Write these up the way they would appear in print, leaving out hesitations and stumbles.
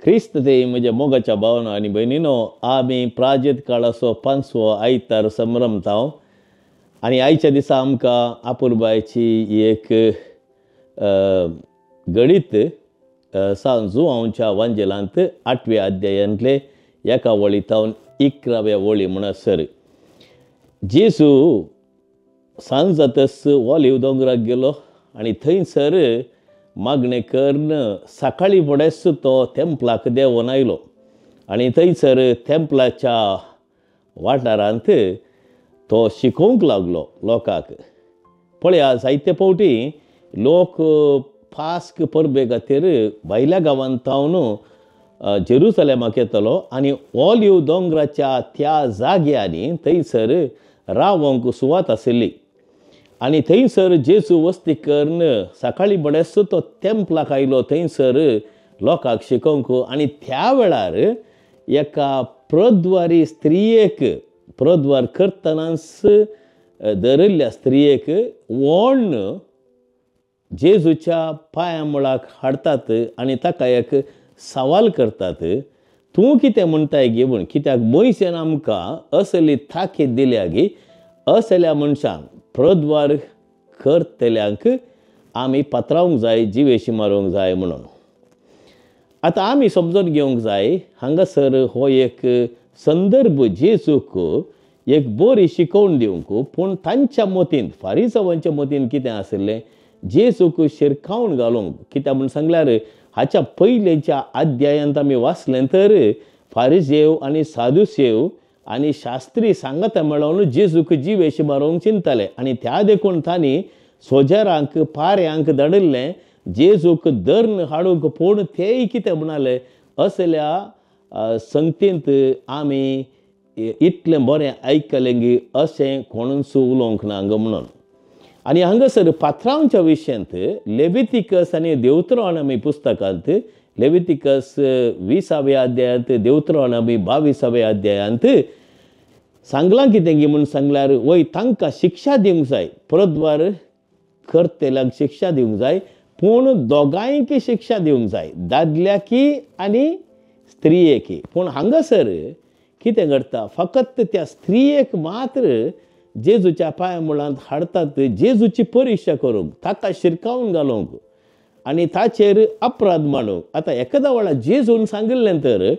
क्रिस्त ते म्हज्या मोगाच्या भावना आनी भयणीनो, आमी प्राजत काळाचो 5वो आयतार संभ्रमतांव आनी आयच्या दिसा आमकां आपुरबायची एक गणित जुआंवच्या वांजेलांत 8व्या अध्यायांतले एका वळीतावन 11व्या वळी म्हणसर जेजू सांज जातस ऑलिव्ह दोंगराक गेलो आनी थंयसर मागणें करून सकाळी फुडेंच तो तेंपलाक देंवन आयलो आनी थंयसर तेंपलाच्या वाठारांत तो शिकोवंक लागलो लोकांक. पळया, जायते फावटी लोक पास्क परबे खातीर भायल्या गांवांतावन जेरुसलेमाक येतलो आनी ऑलिव्ह दोंगराच्या त्या जाग्यांनी थंयसर रावंक सुवात आशिल्ली आनी थंयसर जेजू वस्ती करून सकाळी फुडेंच तो तेंपलाक आयलो थंयसर लोकांक शिकोवंक. आनी त्या वेळार एका प्रद्वारी स्त्रियेक प्रद्वार करतनाच धरिल्ल्या स्त्रियेक वोण जेजूच्या पांया मुळाक हाडटात आनी ताका एक सवाल करतात, तूं कितें म्हणटाय गे म्हूण, कित्याक मोयशेन आमकां असली ताकीद दिल्या गी असल्या मनशांक प्रद्वार करतल्यांक आमी पात्रावंक जाय, जिवेशी मारूंक जाय म्हणून. आतां आमी समजून घेवंक जाय हांगासर हो एक संदर्भ जेजूक एक बरी शिकवण दिवंक, पूण तांच्या मतीन फारिसांवांच्या मतीन कितें आशिल्लें, जेजूक शिरकावण घालूंक. कित्याक म्हूण सांगल्यार हाच्या पयलेच्या अध्यायांत आमी वाचलें तर फारिसेव आनी सादुसेव आनी शास्त्री सांगता मेळोन जेजूक जिवेशी मारूंक चिंतले आनी त्या देखून तांणी सोजेरांक पाऱ्यांक धाडिल्लें जेजूक धरून हाडूंक. पूण तेय कितें म्हणले, असल्या संगतींत आमी इतलें बरें आयकलें गी अशें कोणूच उलोवंक ना हांगा म्हणून. आनी हांगासर पात्रांवच्या विशयांत लेवितिकस आनी देवत्राणमी पुस्तकांत लेवितिकस 20व्या अध्यायांत, देवत्राणमी 22व्या अध्यायांत सांगलां कितें गी म्हूण सांगल्यार, वय तांकां शिक्षा दिवंक जाय, प्रद्वार करतल्यांक शिक्षा दिवंक जाय, पूण दोगांयकी शिक्षा दिवंक जाय, दादल्याकी आनी स्त्रियेकी. पूण हांगासर कितें करता, फकत त्या स्त्रियेक मात्र जेजूच्या पांया मुळांत हाडटात जेजूची परिक्षा करूंक, ताका शिरकावून घालूंक आनी ताचेर अपराध मांडूंक. आतां एकादा वेळा जेजून सांगिल्लें तर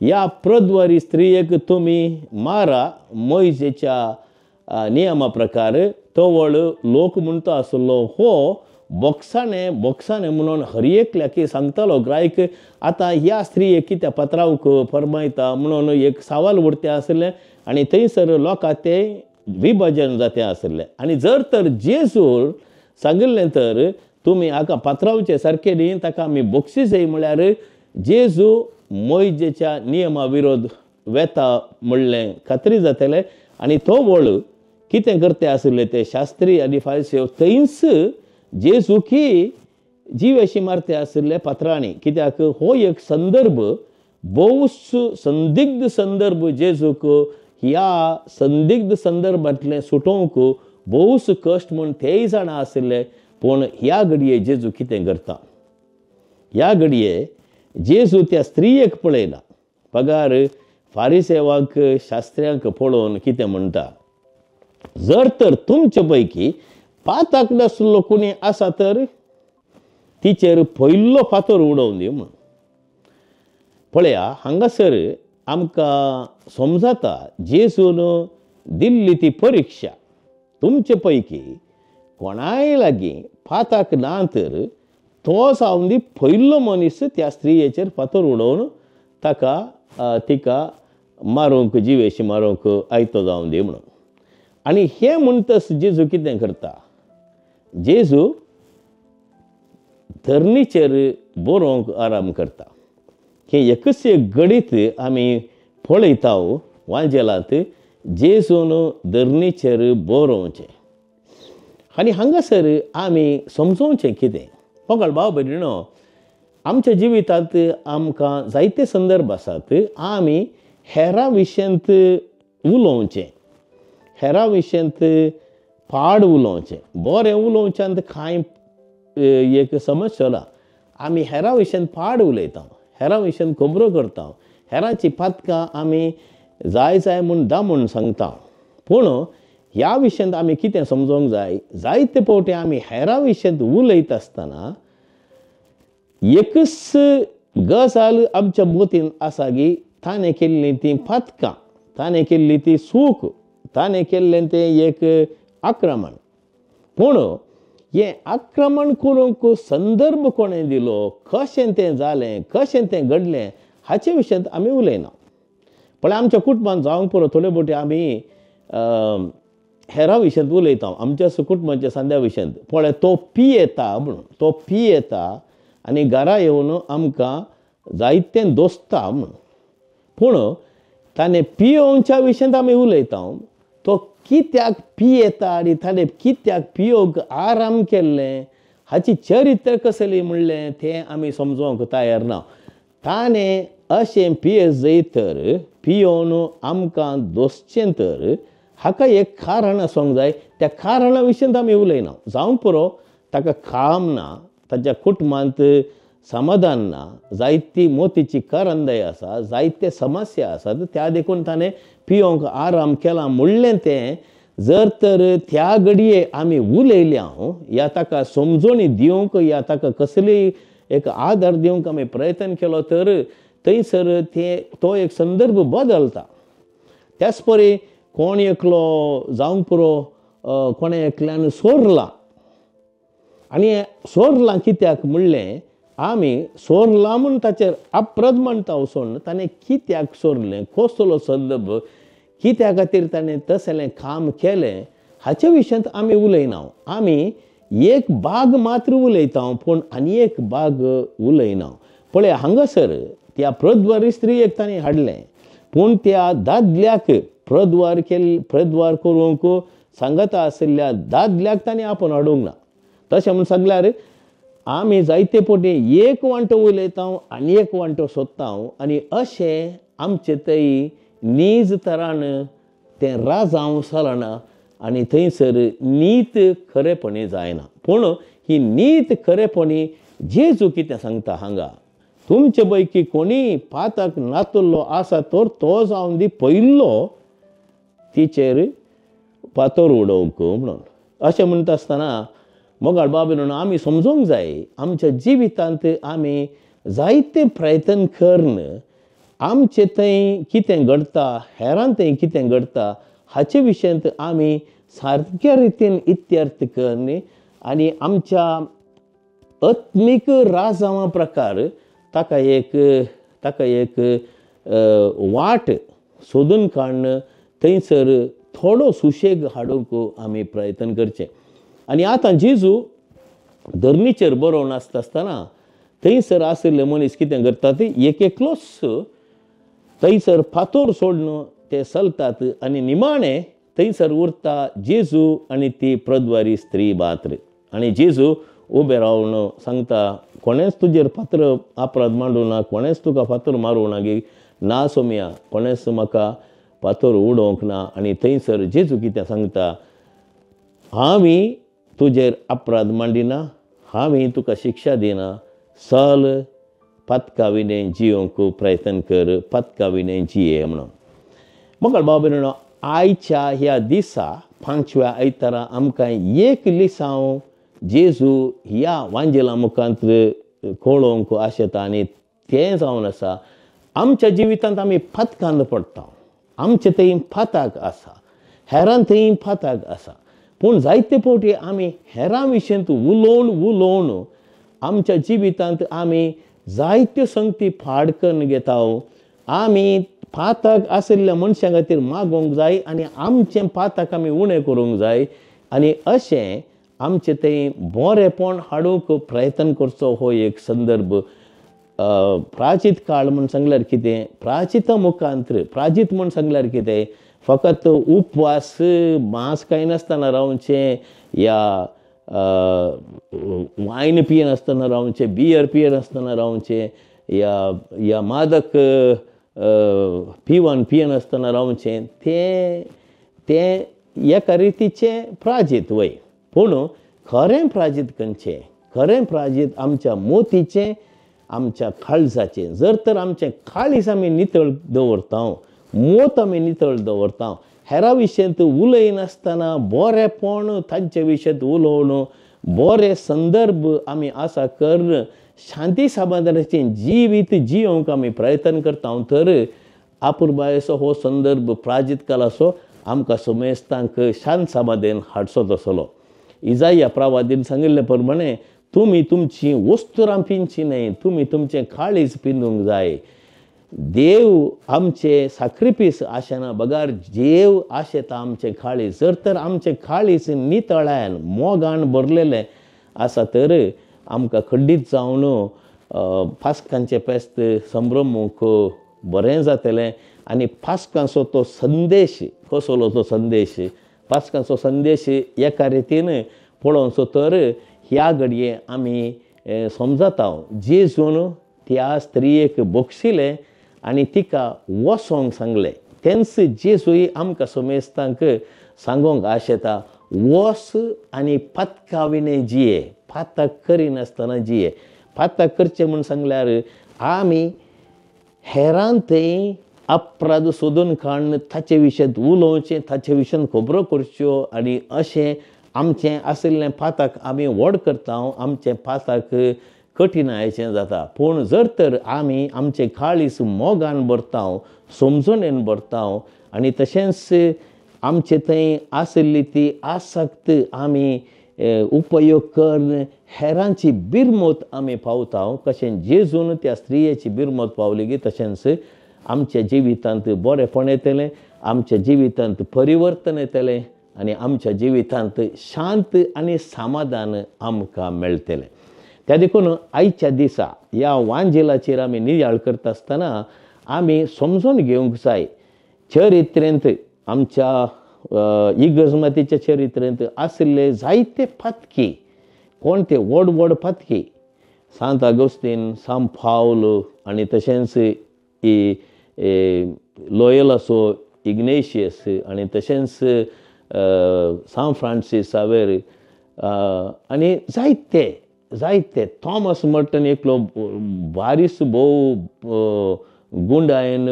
ह्या प्रद्वारी स्त्रियेक तुमी मारा मोयशेच्या नियमा प्रकार. तो वळ लोक म्हणटा आसलो, हो बोक्साणें म्हणून हर एकल्याकी सांगतालो ग्रायक. आतां ह्या स्त्रियेक कित्याक पात्रांवक फरमायता म्हणून एक सवाल उरतें आसलें आनी थंयसर लोकां तें विभाजन जातें आसलें. आनी जर तर जेजून सांगिल्लें तर तुमी हाका पात्रांवचे सारकें न्ही, ताका आमी बक्षीस जाय म्हळ्यार जेजू मोयशेच्या नियमा विरोध वेता म्हणलें खात्री जातलें. आनी तो वळ कितें करते आसले ते शास्त्री आनी फारिसेव थंयच जेजूकी जिवेशी मारते आसले पात्रांनी. कित्याक हो एक संदर्भ भोव संदिग्ध संदर्भ जेजूक ह्या संदिग्ध संदर्भांतलें सुटोवंक भोवूच कश्ट म्हूण तेय जाणा आसले. पूण ह्या घडये जेजू कितें करता, ह्या घडये जेजू त्या स्त्रियेक पळयना, पगार फारिसेवांक शास्त्र्यांक पळोवन कितें म्हणटा, जर तर तुमचे पैकी पाताक नासलो कोणी आसा तर तिचेर पयलो फातर उडोवन दी म्हूण. पळया, हांगासर आमकां समजता जेजून दिल्ली ती परिक्षा. तुमचे पैकी कोणाय लागीं पाताक ना तर तो जावन दी पयलो मनीस त्या स्त्रियेचेर फातर उडोवन तिका मारूंक, जिवेशी मारूंक आयतो जावन दी म्हणून. आनी हें म्हणटस जेजू कितें करता, जेजू धरणीचेर बरोवंक आराम करता. हें एकच एक गणित आमी पळयता वांजेलांत, जेजून धरणीचेर बरोवचें. आनी हांगासर आमी समजोवचें कितें, पंगड भाव भयणीनो, आमच्या जिवितांत आमकां जायते संदर्भ आसात. आमी हेरां विशयांत उलोवचें, हेरां विशयांत पाड उलोवचें, बरें उलोवच्यांत कांय एक समस्या ना. आमी हेरां विशयांत पाड उलयता, हेरां विशयन खबरो करता, हेरांची पातकां आमी जाय जाय म्हूण दा म्हूण सांगता. पूण ह्या विशयंत आमी कितें समजोंक जाय, जायते फावटी आमी हेरां विशयंत उलयता आसतना एकच गजाल आमच्या मतीन आसा की ताणें केल्लीं तीं पातकां, ताणें केल्ली ती चूक, ताणें केल्लें तें एक आक्रमण. पूण हें आक्रमण करूंक संदर्भ कोणें दिलो, कशें तें जालें, कशें तें घडलें हाचे विशयंत आमी उलयना. पण आमच्या कुटुंबांत जावंक पुरो थोडे फावटी आमी हेरां विशयंत उलयता, आमच्या कुटुंबाच्या सांद्या विशयंत. पळय तो पियेता म्हणून, तो पियेता आनी घरा येवन आमकां जायतें दोसता म्हणून. पूण ताणें पियोवच्या विशयंत आमी उलयता, तो कित्याक पियेता आनी ताणें कित्याक पियोवंक आराम केल्लें हाची चरित्र कसली म्हणलें तें आमी समजोवंक तयार ना. ताणें अशें पियेत जैतर पियोवन आमकां दोसचें तर हाका एक कारण आसूंक जाय. त्या कारणा विशयंत आमी उलयना. जावं पुरो ताका काम ना, ताच्या कुटुंबांत समाधान ना, जायती मोतीची करंदाय आसा, जायते समस्या आसात, त्या देखून ताणें पियोवंक आराम केला म्हणलें तें जर तर त्या घडये आमी उलयल्या या ताका समजोणी दिवंक या ताका कसलीय एक आदार दिवंक आमी प्रयत्न केलो तर थंयसर तो एक संदर्भ बदलता. त्याच परी कोण एकलो जावंक पुरो कोणें एकल्यान सोरला आनी सोरलां कित्याक म्हणलें आमी सोरलां म्हूण ताचेर अपराध म्हणटा वचून ताणें कित्याक सोरलें, कसलो संदर्भ, कित्या खातीर ताणें तसलें काम केलें हाचे विशयंत आमी उलयना. आमी एक भाग मात्र उलयता पूण आनी एक भाग उलयना. पळय हांगासर त्या प्रद्वारी स्त्रीयेक ताणें हाडलें पूण त्या दादल्याक प्रद्वार करूंक सांगता आशिल्ल्या दादल्याक ताणें आपूण हाडूंक ना. तशें म्हूण सांगल्यार आमी जायते फावटी एक वांटो उलयता आनी एक वांटो सोदता आनी अशें आमचे थंय नीज तरान तें राजांव चलना आनी थंयसर नीत खरेपणी जायना. पूण ही नीत खरेपणी जेजू कितें सांगता हांगा, तुमचे पैकी कोणी पाताक नातुल्लो आसा तर तो जावन दी पयल्लो तिचेर फातर उडोवंक म्हणून. अशें म्हणटा आसतना मोगाळ बाबीनो आमी समजूंक जाय आमच्या जिवितांत आमी जायते प्रयत्न करून आमचे थंय कितें घडटा, हेरां थंय कितें घडटा हाचे विशयंत आमी सारक्या रितीन इत्यर्थ करनी आनी आमच्या आत्मीक राजांवा प्रकार ताका एक वाट सोदून काडून थंयसर थोडो सुशेग हाडूंक आमी प्रयत्न करचें. आनी आतां जेजू धर्मीचेर बरोवन आसता आसतना थंयसर आशिल्ले मनीस कितें करतात, एक एकलोच थंयसर फातर सोडून ते चलतात आनी निमाणें थंयसर उरता जेजू आनी ती प्रद्वारी स्त्री मात्र. आनी जेजू उबे रावन सांगता कोणेंच तुजेर फातर अपराध मांडूं ना, कोणेंच तुका फातर मारूं ना गे, ना सोम्या कोणेंच म्हाका फातर उडोवंक ना. आनी थंयसर जेजू कितें सांगता, हांवें तुजेर अपराध मांडिना, हांवें तुका शिक्षा दिना, चल पथका विनें जियोंक प्रयत्न कर, पथका विनें जिये म्हणून. मोगाळ बाबीनो आयच्या ह्या दिसा 5व्या आयतारा आमकां एक लिसांव जेजू ह्या वांजेला मुखांतर कळोवंक आशेता आनी तें जावन आसा आमच्या जिवितांत आमी फातकांत पडटा. आमचे थंय फाताक आसा, हेरां थंय फाताक आसा, पूण जायते फावटी आमी हेरां विशयंत उलोवन आमच्या जिवितांत आमी जायत्यो संगती फाड करून घेता. आमी फाताक आशिल्ल्या मनशां खातीर मागोवंक जाय आनी आमचें फाताक आमी उणें करूंक जाय आनी अशें आमचे थंय बरेंपण हाडूंक प्रयत्न करचो हो एक संदर्भ. प्राचीत काळ म्हूण सांगल्यार कितें, प्राचिता मुखांतर प्राचीत म्हूण सांगल्यार कितें, फकत उपवास मांस खायनासतना रावचें या वायन पियनासतना रावचें, बियर पियनासतना रावचें या मादक पियनासतना रावचें, तें एका रितीचें प्राजीत वय. पूण खरें प्राजीत खंयचें, खरें प्राजीत आमच्या मोतीचें आमच्या काळजाचें जर तर आमचें काळीज आमी नितळ दवरता, मोत आमी नितळ दवरता, हेरा विशयंत उलयनासतना बरेपण तांचे विशयंत उलोवन बरे संदर्भ आमी आसा कर शांती समाधानाचें जिवीत जियोंक आमी प्रयत्न करता तर आपुरबायेचो हो संदर्भ प्राजीत कालाचो आमकां समेस्तांक शांत समाधान हाडचो आसलो. इजाया प्रवादीन सांगिल्ले प्रमाणे तुमी तुमची वस्तू पिंची न्हय, तुमी तुमचें काळीज पिंजूंक जाय. देव आमचे साक्रिफीस आशेना बगार देव आशेता आमचें काळीज. जर तर आमचें काळीज नितळ्यान मोगान भरलेलें आसा तर आमकां खंडीत जावन पास्कांचें फेस्त संभ्रमूंक बरें जातलें. आनी पास्कांचो तो संदेश कसलो तो संदेश, पास्कांचो संदेश एका रितीन पळोवचो तर ह्या घडये आमी समजता जेजून त्या स्त्रियेक बक्षिलें आनी तिका वसोंक सांगलें. तेंच जेजूय आमकां समेस्तांक सांगोंक आशेता, वस आनी पातकाविणे जिये, पातक करिनासतना जिये. पातक करचें म्हूण सांगल्यार आमी हेरांतय अपराध सोदून काडून ताचे विशयंत उलोवचें, ताचे विशयंत खबरो करच्यो आनी अशें आमचें आशिल्लें पातक आमी व्हड करता, आमचें पातक कठिनायेचें जाता. पूण जर तर आमी आमचें काळीज मोगान भरता, समजणेन भरता आनी तशेंच आमचे थंय आशिल्ली ती आसक्त आमी उपयोग करून हेरांची बिरमत आमी पावता. कशें जेजून त्या स्त्रियेची बिरमत पावली की तशेंच आमच्या जिवितांत बरेपण येतलें, आमच्या जिवितांत परिवर्तन येतलें आनी आमच्या जिवितांत शांत आनी समाधान आमकां मेळटलें. त्या देखून आयच्या दिसा ह्या वांजेलाचेर आमी नियाळ करता आसतना आमी समजून घेवंक जाय चरित्रेंत आमच्या इगर्जमातीच्या चरित्रेंत आशिल्ले जायते पातकी. कोण ते व्हड व्हड पातकी, सांत आगोस्तीन, सांत पावल आनी तशेंच लोयोलाचो इग्नेशियस आनी तशेंच सांत फ्रांसीस सावेर आनी जायते थॉमस मर्टन एकलो बारीस भोव गुंडायेन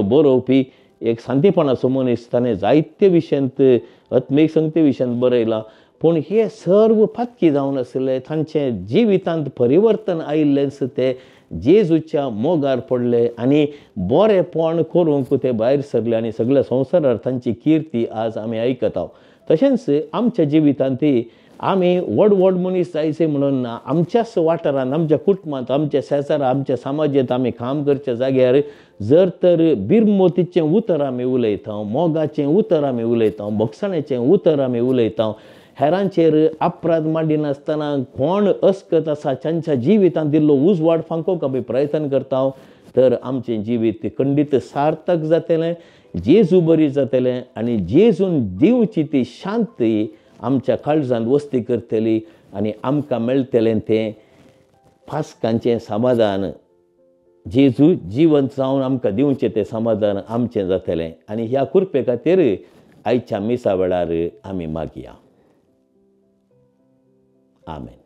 बरोवपी एक शांतीपणाचो मनीस. ताणें जायते विशयंत आत्मीक संगती विशयंत बरयलां. पूण हे सर्व पातकी जावन आसले, तांचे जिवितांत परिवर्तन आयिल्लेंच ते जेजूच्या मोगार पडले आनी बरेपण करूंक ते भायर सरले आनी सगळ्या संवसारार तांची किर्ती आज आमी आयकता. तशेंच आमच्या जिवितांतय आमी व्हड व्हड मनीस जायचे म्हणून ना, आमच्याच वाठारांत, आमच्या कुटुंबांत, आमच्या शेजारा, आमच्या समाजांत आमी काम करच्या जाग्यार जर तर बिरमतीचें उतर आमी उलयता, मोगाचें उतर आमी उलयता, भक्षणाचें उतर आमी उलयता, हेरांचेर अपराध मांडिनासतना कोण अस्कत आसा तांच्या जिवितांत दिल्लो उजवाड फांकोवंक आमी प्रयत्न करता तर आमचें जिवीत खंडीत सार्थक जातलें, जेजू बरी जातलें आनी जेजून दिवची ती शांती आमच्या काळजांत वस्ती करतली आनी आमकां मेळटलें तें पास्कांचें समाधान. जेजू जिवंत जावन आमकां दिवचें तें समाधान आमचें जातलें. आनी ह्या कृपे खातीर आयच्या मिसा वेळार आमी मागया. आमेन.